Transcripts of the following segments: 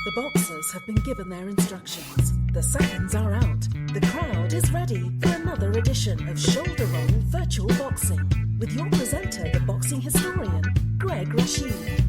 The boxers have been given their instructions. The seconds are out. The crowd is ready for another edition of Shoulder Roll Virtual Boxing with your presenter, the boxing historian, Greg Rashid.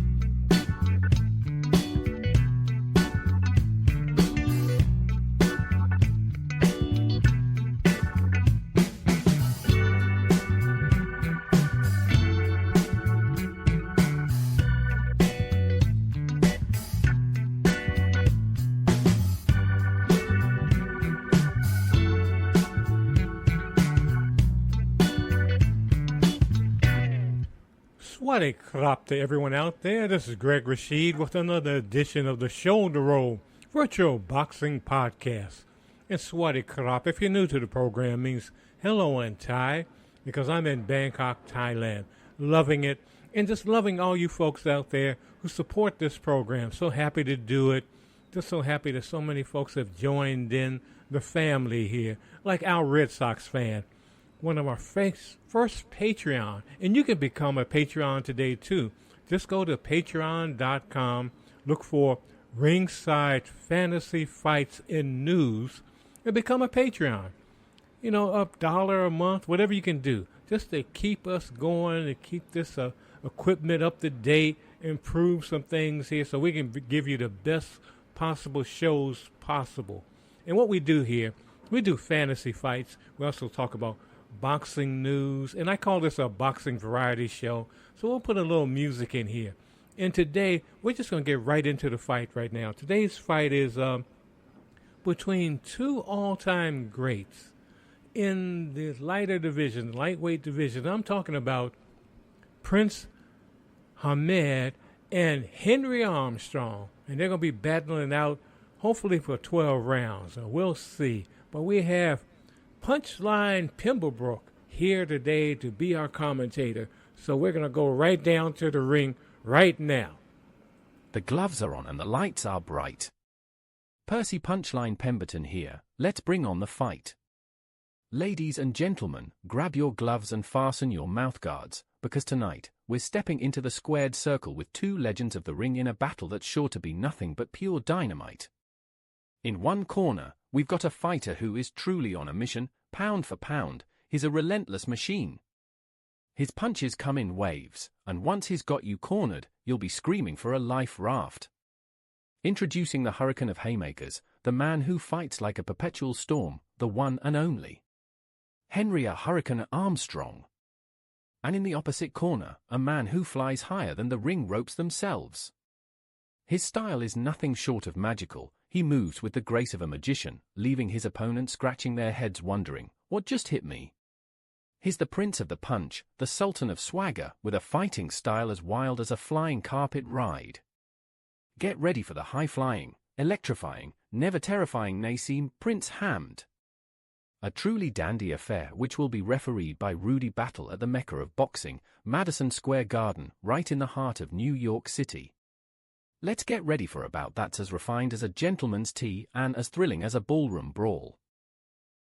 What a crop to everyone out there. This is Greg Rashid with another edition of the Shoulder Roll Virtual Boxing Podcast. And Swati Krap, if you're new to the program, means hello in Thai, because I'm in Bangkok, Thailand, loving it, and just loving all you folks out there who support this program. So happy to do it. Just so happy that so many folks have joined in the family here, like our Red Sox fan, one of our first Patreon. And you can become a Patreon today, too. Just go to patreon.com, look for Ringside Fantasy Fights in News, and become a Patreon. You know, $1 a month, whatever you can do, just to keep us going, to keep this equipment up to date, improve some things here so we can give you the best possible shows possible. And what we do here, we do fantasy fights. We also talk about boxing news, and I call this a boxing variety show, so we'll put a little music in here. And today, we're just going to get right into the fight right now. Today's fight is between two all-time greats in the lighter division, lightweight division. I'm talking about Prince Hamed and Henry Armstrong, and they're going to be battling out hopefully for 12 rounds. We'll see. But we have Punchline Pimblebrook here today to be our commentator. So we're going to go right down to the ring right now. The gloves are on and the lights are bright. Percy Punchline Pemberton here. Let's bring on the fight. Ladies and gentlemen, grab your gloves and fasten your mouth guards, because tonight we're stepping into the squared circle with two legends of the ring in a battle that's sure to be nothing but pure dynamite. In one corner, we've got a fighter who is truly on a mission. Pound for pound, he's a relentless machine. His punches come in waves, and once he's got you cornered, you'll be screaming for a life raft. Introducing the hurricane of haymakers, the man who fights like a perpetual storm, the one and only Henry a Hurricane Armstrong. And in the opposite corner, a man who flies higher than the ring ropes themselves. His style is nothing short of magical. He moves with the grace of a magician, leaving his opponents scratching their heads wondering, what just hit me? He's the prince of the punch, the sultan of swagger, with a fighting style as wild as a flying carpet ride. Get ready for the high-flying, electrifying, never terrifying Naseem Prince Hamed. A truly dandy affair which will be refereed by Rudy Battle at the Mecca of boxing, Madison Square Garden, right in the heart of New York City. Let's get ready for a bout that's as refined as a gentleman's tea and as thrilling as a ballroom brawl.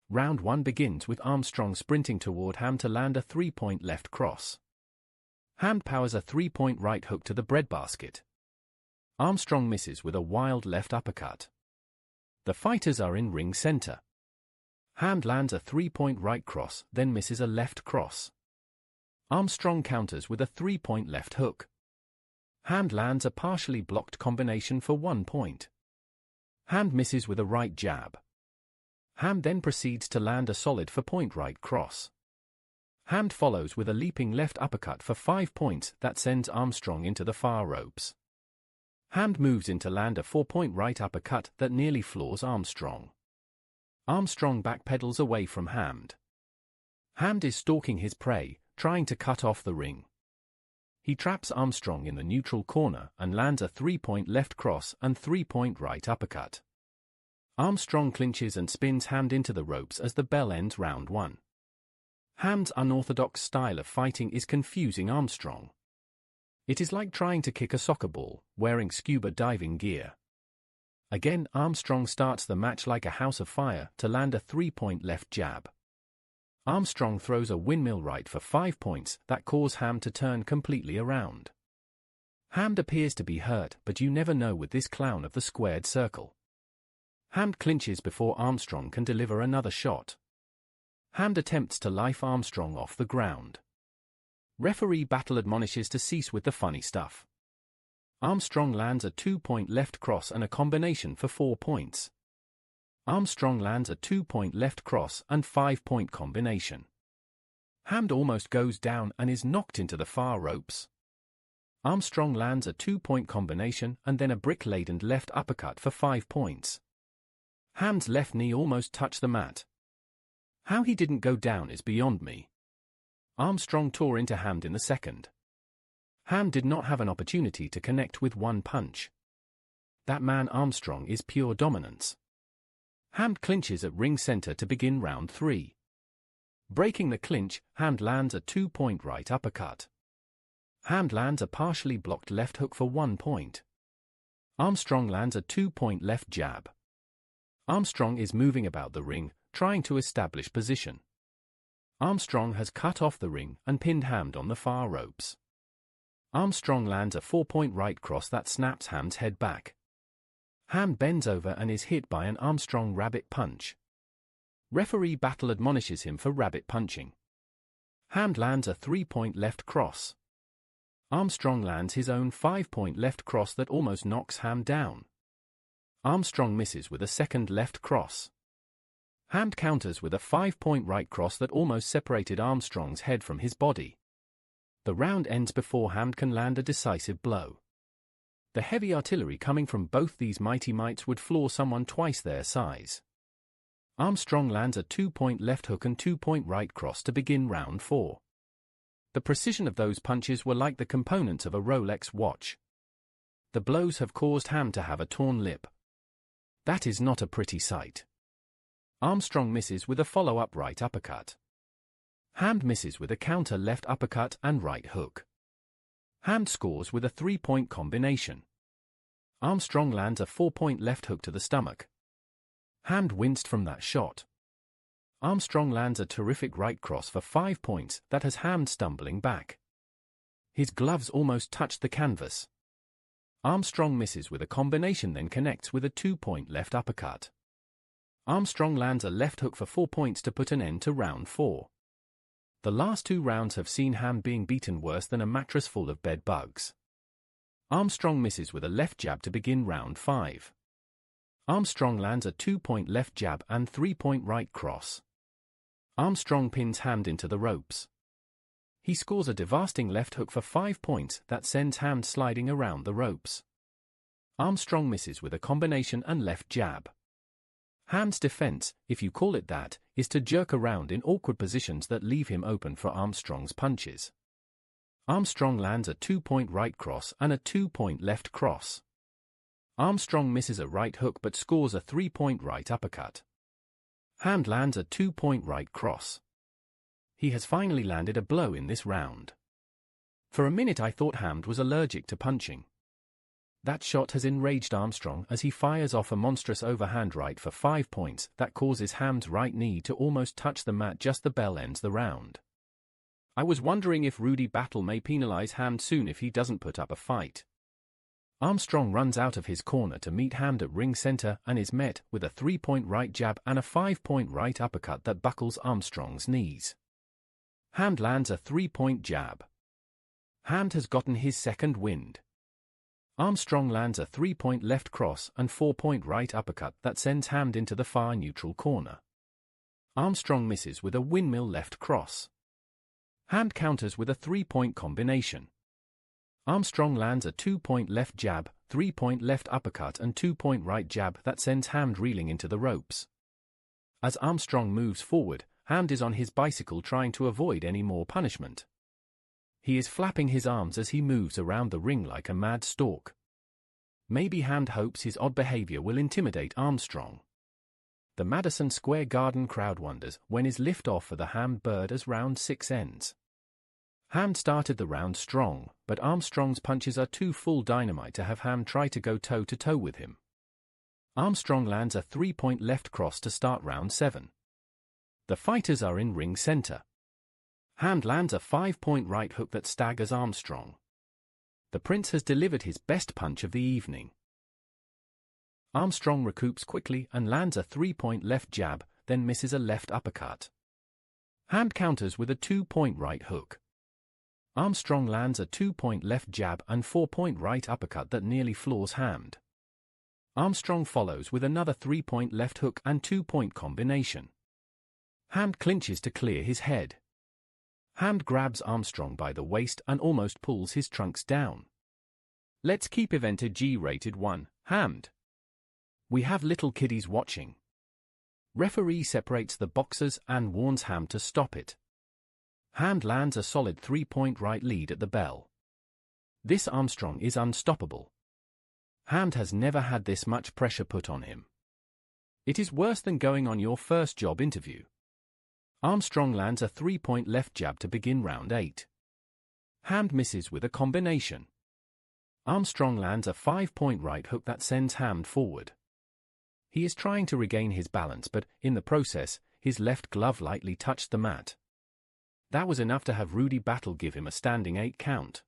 Round 1 begins with Armstrong sprinting toward Hamed to land a 3-point left cross. Hamed powers a 3-point right hook to the breadbasket. Armstrong misses with a wild left uppercut. The fighters are in ring center. Hamed lands a 3-point right cross, then misses a left cross. Armstrong counters with a 3-point left hook. Hamed lands a partially blocked combination for 1 point. Hamed misses with a right jab. Hamed then proceeds to land a solid 4-point right cross. Hamed follows with a leaping left uppercut for 5 points that sends Armstrong into the far ropes. Hamed moves in to land a 4-point right uppercut that nearly floors Armstrong. Armstrong backpedals away from Hamed. Hamed is stalking his prey, trying to cut off the ring. He traps Armstrong in the neutral corner and lands a 3-point left cross and 3-point right uppercut. Armstrong clinches and spins Hamed into the ropes as the bell ends round 1. Hamed's unorthodox style of fighting is confusing Armstrong. It is like trying to kick a soccer ball, wearing scuba diving gear. Again, Armstrong starts the match like a house of fire to land a 3-point left jab. Armstrong throws a windmill right for 5 points that cause Hamed to turn completely around. Hamed appears to be hurt, but you never know with this clown of the squared circle. Hamed clinches before Armstrong can deliver another shot. Hamed attempts to life Armstrong off the ground. Referee battle admonishes to cease with the funny stuff. Armstrong lands a 2-point left cross and a combination for 4 points. Armstrong lands a 2-point left cross and 5-point combination. Hamed almost goes down and is knocked into the far ropes. Armstrong lands a 2-point combination and then a brick-laden left uppercut for 5 points. Hamed's left knee almost touched the mat. How he didn't go down is beyond me. Armstrong tore into Hamed in the second. Hamed did not have an opportunity to connect with one punch. That man Armstrong is pure dominance. Hamed clinches at ring center to begin round 3. Breaking the clinch, Hamed lands a 2-point right uppercut. Hamed lands a partially blocked left hook for 1 point. Armstrong lands a 2-point left jab. Armstrong is moving about the ring, trying to establish position. Armstrong has cut off the ring and pinned Hamed on the far ropes. Armstrong lands a 4-point right cross that snaps Hamed's head back. Hamed bends over and is hit by an Armstrong rabbit punch. Referee battle admonishes him for rabbit punching. Hamed lands a 3-point left cross. Armstrong lands his own 5-point left cross that almost knocks Hamed down. Armstrong misses with a second left cross. Hamed counters with a 5-point right cross that almost separated Armstrong's head from his body. The round ends before Hamed can land a decisive blow. The heavy artillery coming from both these mighty mites would floor someone twice their size. Armstrong lands a 2-point left hook and 2-point right cross to begin round 4. The precision of those punches were like the components of a Rolex watch. The blows have caused Hamed to have a torn lip. That is not a pretty sight. Armstrong misses with a follow-up right uppercut. Hamed misses with a counter left uppercut and right hook. Hamed scores with a 3-point combination. Armstrong lands a 4-point left hook to the stomach. Hamed winced from that shot. Armstrong lands a terrific right cross for 5 points that has Hamed stumbling back. His gloves almost touched the canvas. Armstrong misses with a combination, then connects with a 2-point left uppercut. Armstrong lands a left hook for 4 points to put an end to round 4. The last 2 rounds have seen Hamed being beaten worse than a mattress full of bed bugs. Armstrong misses with a left jab to begin round 5. Armstrong lands a 2-point left jab and 3-point right cross. Armstrong pins Hamed into the ropes. He scores a devastating left hook for 5 points that sends Hamed sliding around the ropes. Armstrong misses with a combination and left jab. Hamed's defense, if you call it that, is to jerk around in awkward positions that leave him open for Armstrong's punches. Armstrong lands a 2-point right cross and a 2-point left cross. Armstrong misses a right hook but scores a 3-point right uppercut. Hamed lands a 2-point right cross. He has finally landed a blow in this round. For a minute I thought Hamed was allergic to punching. That shot has enraged Armstrong as he fires off a monstrous overhand right for 5 points that causes Hamed's right knee to almost touch the mat just the bell ends the round. I was wondering if Rudy Battle may penalize Hamed soon if he doesn't put up a fight. Armstrong runs out of his corner to meet Hamed at ring center and is met with a 3-point right jab and a 5-point right uppercut that buckles Armstrong's knees. Hamed lands a 3-point jab. Hamed has gotten his second wind. Armstrong lands a 3-point left cross and 4-point right uppercut that sends Hamed into the far neutral corner. Armstrong misses with a windmill left cross. Hamed counters with a 3-point combination. Armstrong lands a 2-point left jab, 3-point left uppercut and 2-point right jab that sends Hamed reeling into the ropes. As Armstrong moves forward, Hamed is on his bicycle trying to avoid any more punishment. He is flapping his arms as he moves around the ring like a mad stork. Maybe Hamed hopes his odd behavior will intimidate Armstrong. The Madison Square Garden crowd wonders when is lift-off for the Hamed bird as round 6 ends. Hamed started the round strong, but Armstrong's punches are too full dynamite to have Hamed try to go toe-to-toe with him. Armstrong lands a 3-point left cross to start round 7. The fighters are in ring center. Hamed lands a 5-point right hook that staggers Armstrong. The prince has delivered his best punch of the evening. Armstrong recoups quickly and lands a 3-point left jab, then misses a left uppercut. Hamed counters with a 2-point right hook. Armstrong lands a 2-point left jab and 4-point right uppercut that nearly floors Hamed. Armstrong follows with another 3-point left hook and 2-point combination. Hamed clinches to clear his head. Hamed grabs Armstrong by the waist and almost pulls his trunks down. Let's keep event a G-rated 1, Hamed. We have little kiddies watching. Referee separates the boxers and warns Hamed to stop it. Hamed lands a solid 3-point right lead at the bell. This Armstrong is unstoppable. Hamed has never had this much pressure put on him. It is worse than going on your first job interview. Armstrong lands a 3-point left jab to begin round 8. Hamed misses with a combination. Armstrong lands a 5-point right hook that sends Hamed forward. He is trying to regain his balance, but in the process, his left glove lightly touched the mat. That was enough to have Rudy Battle give him a standing 8 count.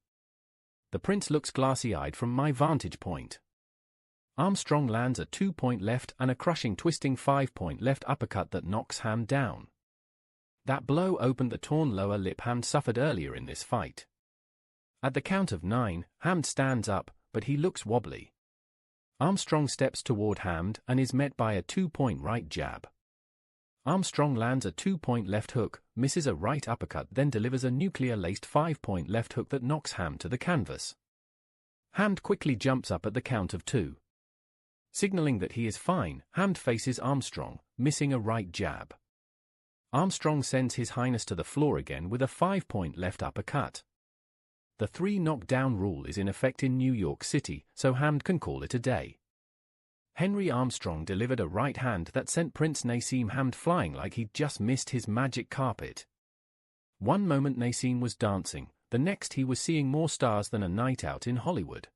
The prince looks glassy-eyed from my vantage point. Armstrong lands a 2-point left and a crushing twisting 5-point left uppercut that knocks Hamed down. That blow opened the torn lower lip Hamed suffered earlier in this fight. At the count of 9, Hamed stands up, but he looks wobbly. Armstrong steps toward Hamed and is met by a 2-point right jab. Armstrong lands a 2-point left hook, misses a right uppercut, then delivers a nuclear-laced 5-point left hook that knocks Hamed to the canvas. Hamed quickly jumps up at the count of 2. Signaling that he is fine, Hamed faces Armstrong, missing a right jab. Armstrong sends His Highness to the floor again with a 5-point left uppercut. The 3 knockdown rule is in effect in New York City, so Hamed can call it a day. Henry Armstrong delivered a right hand that sent Prince Naseem Hamed flying like he'd just missed his magic carpet. One moment Naseem was dancing, the next he was seeing more stars than a night out in Hollywood.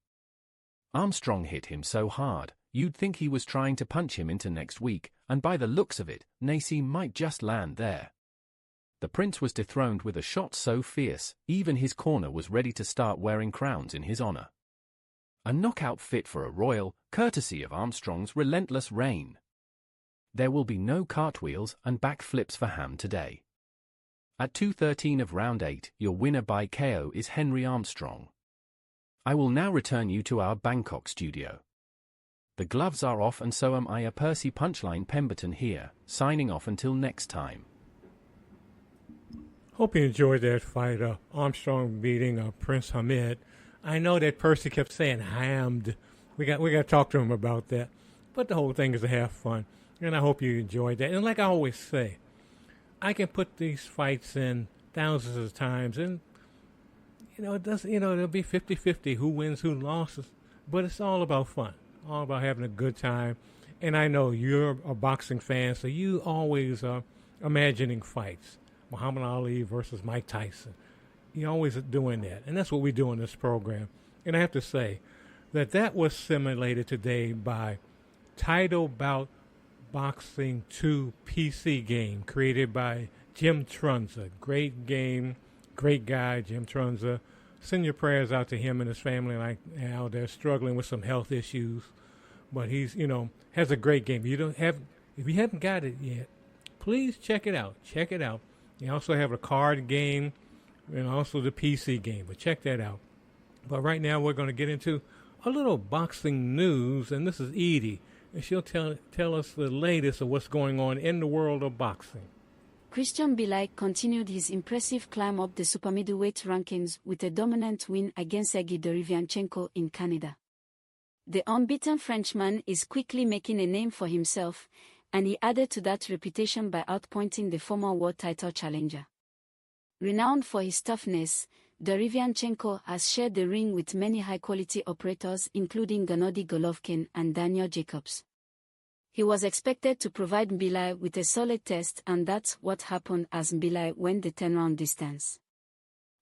Armstrong hit him so hard, you'd think he was trying to punch him into next week, and by the looks of it, Naseem might just land there. The prince was dethroned with a shot so fierce, even his corner was ready to start wearing crowns in his honor. A knockout fit for a royal, courtesy of Armstrong's relentless reign. There will be no cartwheels and backflips for Hamed today. At 2:13 of round 8, your winner by KO is Henry Armstrong. I will now return you to our Bangkok studio. The gloves are off and so am I, a Percy Punchline Pemberton here, signing off until next time. Hope you enjoyed that fight, Armstrong beating Prince Hamed. I know that Percy kept saying Hamed. We got to talk to him about that. But the whole thing is to have fun, and I hope you enjoyed that. And like I always say, I can put these fights in thousands of times, and it doesn't. It'll be 50-50 who wins, who loses. But it's all about fun, all about having a good time. And I know you're a boxing fan, so you always are imagining fights. Muhammad Ali versus Mike Tyson. You're always doing that. And that's what we do in this program. And I have to say that was simulated today by Title Bout Boxing 2 PC game created by Jim Trunza. Great game, great guy, Jim Trunza. Send your prayers out to him and his family right now. They're struggling with some health issues. But he's, has a great game. If you haven't got it yet, please check it out. Check it out. They also have a card game and also the PC game, but check that out. But right now we're going to get into a little boxing news, and this is Edie, and she'll tell us the latest of what's going on in the world of boxing. Christian Belay continued his impressive climb up the super middleweight rankings with a dominant win against Sergei Derevyanchenko in Canada. The unbeaten Frenchman is quickly making a name for himself, and he added to that reputation by outpointing the former world title challenger. Renowned for his toughness, Derevyanchenko has shared the ring with many high-quality operators including Gennady Golovkin and Daniel Jacobs. He was expected to provide Belay with a solid test, and that's what happened as Belay went the 10-round distance.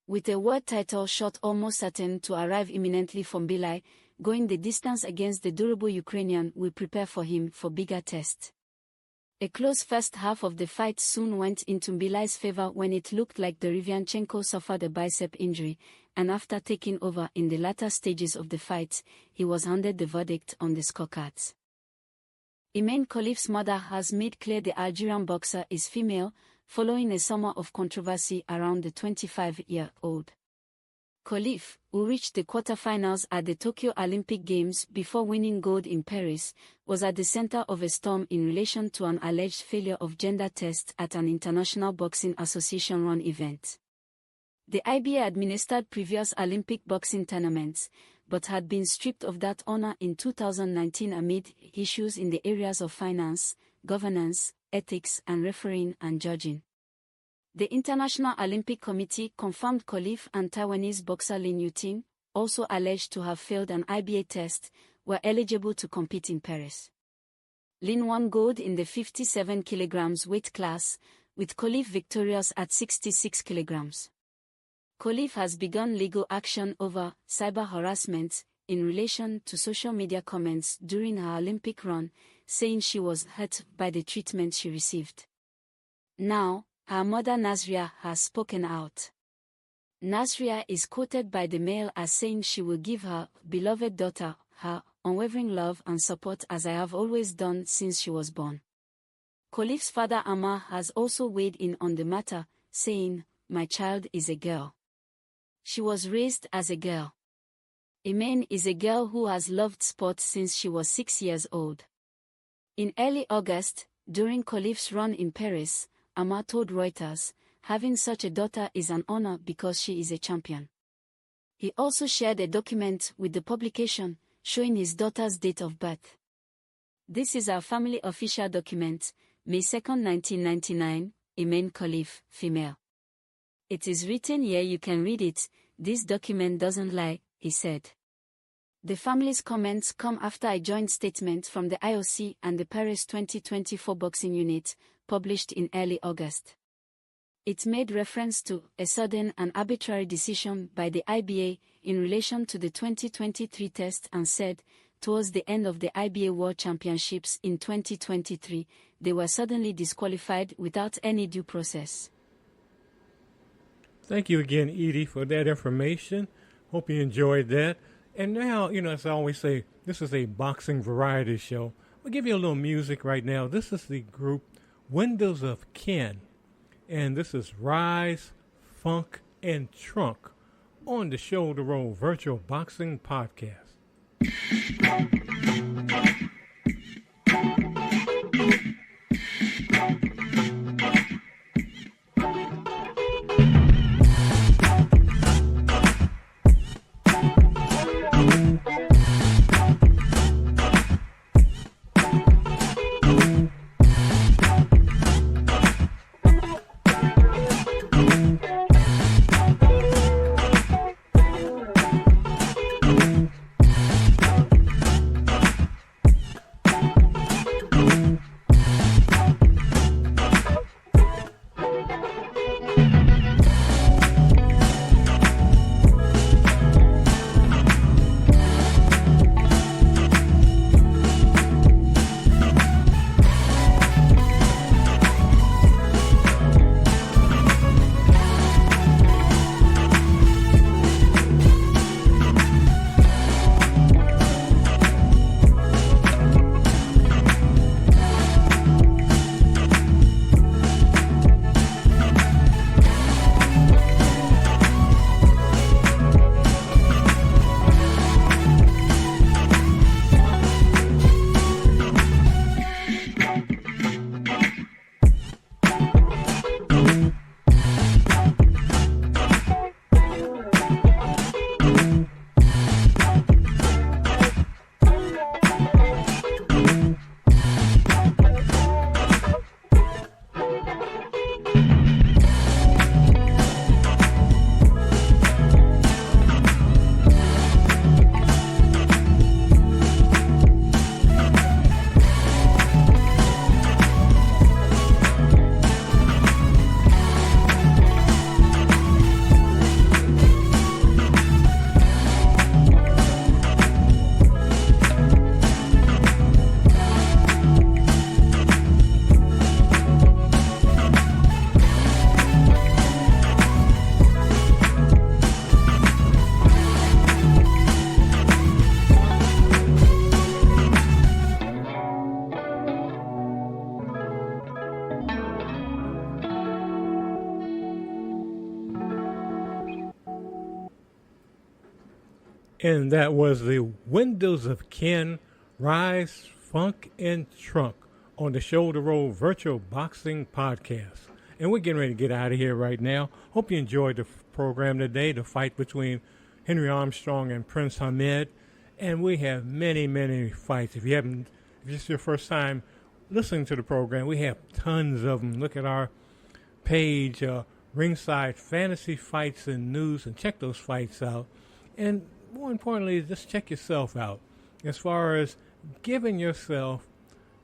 With a world title shot almost certain to arrive imminently from Belay, going the distance against the durable Ukrainian will prepare for him for bigger tests. A close first half of the fight soon went into Belay's favor when it looked like Derevyanchenko suffered a bicep injury, and after taking over in the latter stages of the fight, he was handed the verdict on the scorecards. Imane Khalif's mother has made clear the Algerian boxer is female, following a summer of controversy around the 25-year-old. Khalif, who reached the quarterfinals at the Tokyo Olympic Games before winning gold in Paris, was at the center of a storm in relation to an alleged failure of gender test at an International Boxing Association-run event. The IBA administered previous Olympic boxing tournaments, but had been stripped of that honor in 2019 amid issues in the areas of finance, governance, ethics, and refereeing and judging. The International Olympic Committee confirmed Khalif and Taiwanese boxer Lin Yuting, also alleged to have failed an IBA test, were eligible to compete in Paris. Lin won gold in the 57 kg weight class, with Khalif victorious at 66 kg. Khalif has begun legal action over cyber harassment in relation to social media comments during her Olympic run, saying she was hurt by the treatment she received. Now, her mother Nasria has spoken out. Nasria is quoted by the Mail as saying she will give her beloved daughter her unwavering love and support as I have always done since she was born. Khalif's father Ammar has also weighed in on the matter, saying, "My child is a girl. She was raised as a girl. Imane is a girl who has loved sport since she was 6 years old." In early August, during Khalif's run in Paris, Ammar told Reuters, "Having such a daughter is an honor because she is a champion." He also shared a document with the publication, showing his daughter's date of birth. "This is our family official document, May 2, 1999, Imane Khalif, female. It is written here, you can read it, this document doesn't lie," he said. The family's comments come after a joint statement from the IOC and the Paris 2024 boxing unit, published in early August. It made reference to a sudden and arbitrary decision by the IBA in relation to the 2023 test and said, towards the end of the IBA World Championships in 2023, they were suddenly disqualified without any due process. Thank you again, Edie, for that information. Hope you enjoyed that. And now, as I always say, this is a boxing variety show. We'll give you a little music right now. This is the group Windows of Ken. And this is Rise, Funk, and Trunk on the Shoulder Roll Virtual Boxing Podcast. And that was the Windows of Ken, Rise, Funk, and Trunk on the Shoulder Roll Virtual Boxing Podcast. And we're getting ready to get out of here right now. Hope you enjoyed the program today, the fight between Henry Armstrong and Prince Hamed. And we have many, many fights. If this is your first time listening to the program, we have tons of them. Look at our page, Ringside Fantasy Fights and News, and check those fights out. And more importantly, just check yourself out as far as giving yourself,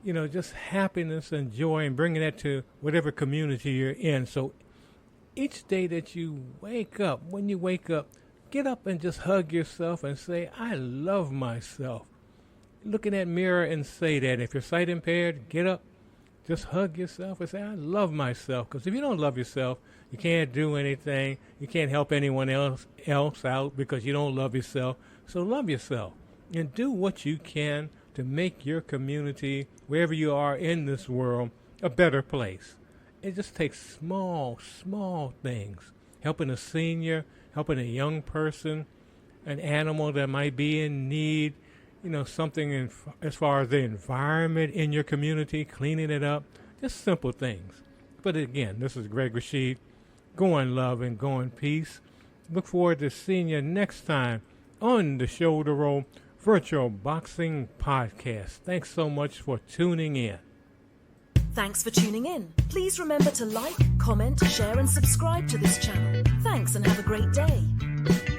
just happiness and joy and bringing that to whatever community you're in. So each day that you wake up, when you wake up, get up and just hug yourself and say, I love myself. Look in that mirror and say that. If you're sight impaired, get up, just hug yourself and say, I love myself. Because if you don't love yourself, you can't do anything. You can't help anyone else out because you don't love yourself. So love yourself and do what you can to make your community, wherever you are in this world, a better place. It just takes small things. Helping a senior, helping a young person, an animal that might be in need, something as far as the environment in your community, cleaning it up, just simple things. But again, this is Greg Rashid. Go in love and go in peace. Look forward to seeing you next time on the Shoulder Roll Virtual Boxing Podcast. Thanks so much for tuning in. Thanks for tuning in. Please remember to like, comment, share and subscribe to this channel. Thanks and have a great day.